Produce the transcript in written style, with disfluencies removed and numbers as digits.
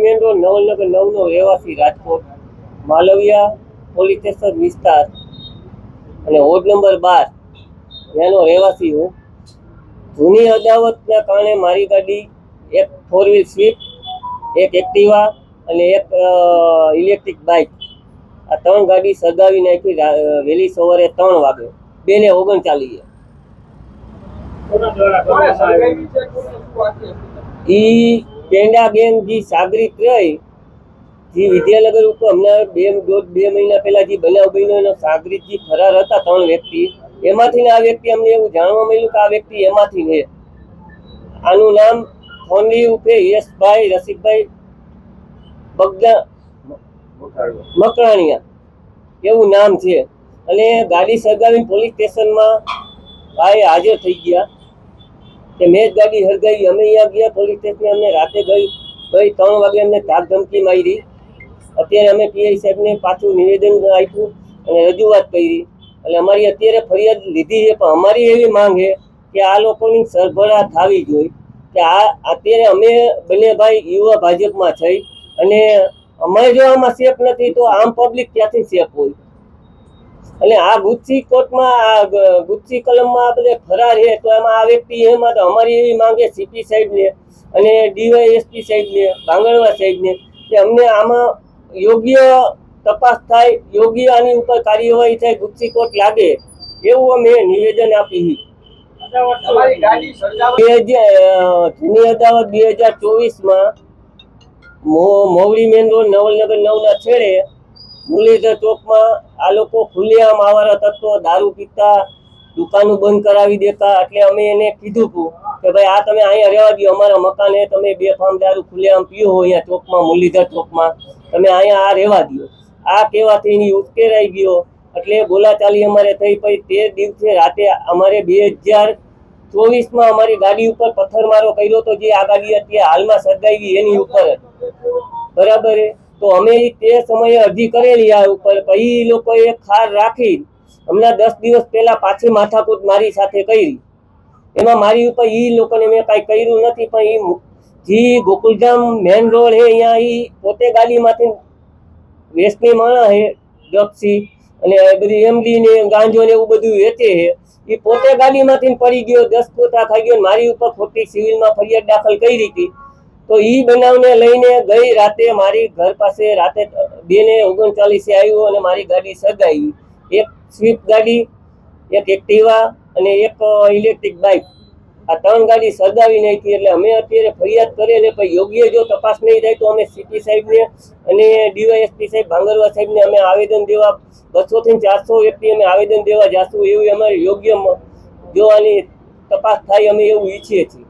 Main road Navalnagar 9 નો રહેવાસી, Rajkot Malviya police station વિસ્તાર અને વોર્ડ નંબર 12 ત્યાંનો રહેવાસી હું. જૂની અદાવતના કારણે મારી ગાડી, એક 4 વ્હીલ સ્વિફ્ટ, એક એક્ટિવા અને એક ઇલેક્ટ્રિક બાઇક, આ 3 ગાડી સળગાવી નાખી વહેલી સવારે 3 વાગે 2:39. ઈ પેંડાબેન જી સાગરીત રહી, જે વિદ્યાનગર ઉપર હમણાં 2 મહિના પહેલા જે બનાવ બન્યો એનો સાગરીતજી ફરાર હતા 3 વ્યક્તિ, એમાંથી આ વ્યક્તિ અમને એવું જાણવા મળ્યું કે આ વ્યક્તિ એમાંથી છે. આનું નામ ફોનલી ઉર્ફે યશભાઈ રસિકભાઈ મકરાણીયા એવું નામ છે. અને ગાડી સળગાવીને પોલીસ સ્ટેશનમાં ભાઈ હાજર થઈ ગયા કે મેં જ ગાડી સળગાવી. અમે અહીંયા ગયા પોલીસ સ્ટેશન, અમને રાતે ગઈ 3 વાગે અમને ધાક ધમકી મારી. અત્યારે અમે પીઆઈ સાહેબને પાછું નિવેદન આપ્યું અને રજૂઆત કરી. એટલે અમારી અત્યારે ફરિયાદ લીધી છે, પણ અમારી એવી માંગ છે કે આ લોકોની સરભરા થવી જોઈએ કે અત્યારે અમે બંને ભાઈ યુવા ભાજપમાં થઈ અને અમારે જો આમાં સેફ નથી તો આમ પબ્લિક ક્યાંથી સેફ હોય? અને આ ગુજસી કોર્ટમાં, આ ગુજસી કલમમાં બધે ફરાર છે, તો એમાં આ વ્યક્તિ એમાં તો અમારી એવી માંગે સીપી સાહેબને અને ડીવાયએસપી સાહેબને, ભાંગણવા સાહેબને કે અમને આમાં યોગ્ય તપાસ થાય, યોગ્ય આની ઉપર કાર્યવાહી થાય, ગુજસી કોર્ટ લાગે એવું અમે નિવેદન આપી. જૂની અદાવત 2024માં મોવડી મેન રોડ નવલનગર 9 ના છેડે મુરલીધર ચોકમાં આ લોકો ખુલ્લેઆમ આવારા તત્વો દારૂ પીતા, દુકાનો બંધ કરાવી દેતા. એટલે અમે એને કીધું કે ભાઈ આ તમે અહીંયા રહેવા દો, અમારા મકાને તમે બેફામ દારૂ ખુલ્લેઆમ પીઓ હો અહીંયા ચોકમાં, મુરલીધર ચોકમાં, તમે અહીંયા આ રહેવા દો. આ કહેવાથી એની ઉશ્કેરાઈ ગયો એટલે બોલાચાલી અમારે થઈ. પછી તે દિવસે રાતે અમારે 2024માં અમારી ગાડી ઉપર પથ્થરમારો કર્યો તો, જે આ ગાડી અત્યારે હાલમાં સળગાવી એની ઉપર બરાબર. તો અમે તે સમયે અરજી કરેલી આ ઉપર, પછી એ લોકોએ ખાર રાખી હમણાં 10 દિવસ પહેલા પાછી માથાકૂટ મારી સાથે કરી. એમાં મારી ઉપર એ લોકોને મેં કાંઈ કર્યું નથી, પણ એ જે ગોકુલધામ મેન રોડ છે અહીંયા એ પોતે ગાડીમાંથી વેચની માણસ છે, ડ્રગ્સી અને બધી એમડી ને ગાંજો ને એવું બધું વેચે છે. એ પોતે ગાડીમાંથી પડી ગયો, 10 પોતા ખાઈ ગયો, મારી ઉપર ખોટી સિવિલમાં ફરિયાદ દાખલ કરી હતી. તો એ બનાવને લઈને ગઈ રાતે મારી ઘર પાસે રાતે 2:39 આવ્યો અને મારી ગાડી સળગાવી. એક સ્વિફ્ટ ગાડી, એક એક્ટિવા અને એક ઇલેક્ટ્રિક બાઇક, આ 3 ગાડી સળગાવી નાખી. એટલે અમે અત્યારે ફરિયાદ કરેલી, પણ યોગ્ય જો તપાસ નહીં થાય તો અમે સીપી સાહેબને અને ડીવાયએસપી સાહેબ ભાંગરવા સાહેબને અમે આવેદન દેવા 200 થી 400 વ્યક્તિ અમે આવેદન દેવા જાશું. એવું અમારે યોગ્ય જો આની તપાસ થાય અમે એવું ઈચ્છીએ છીએ.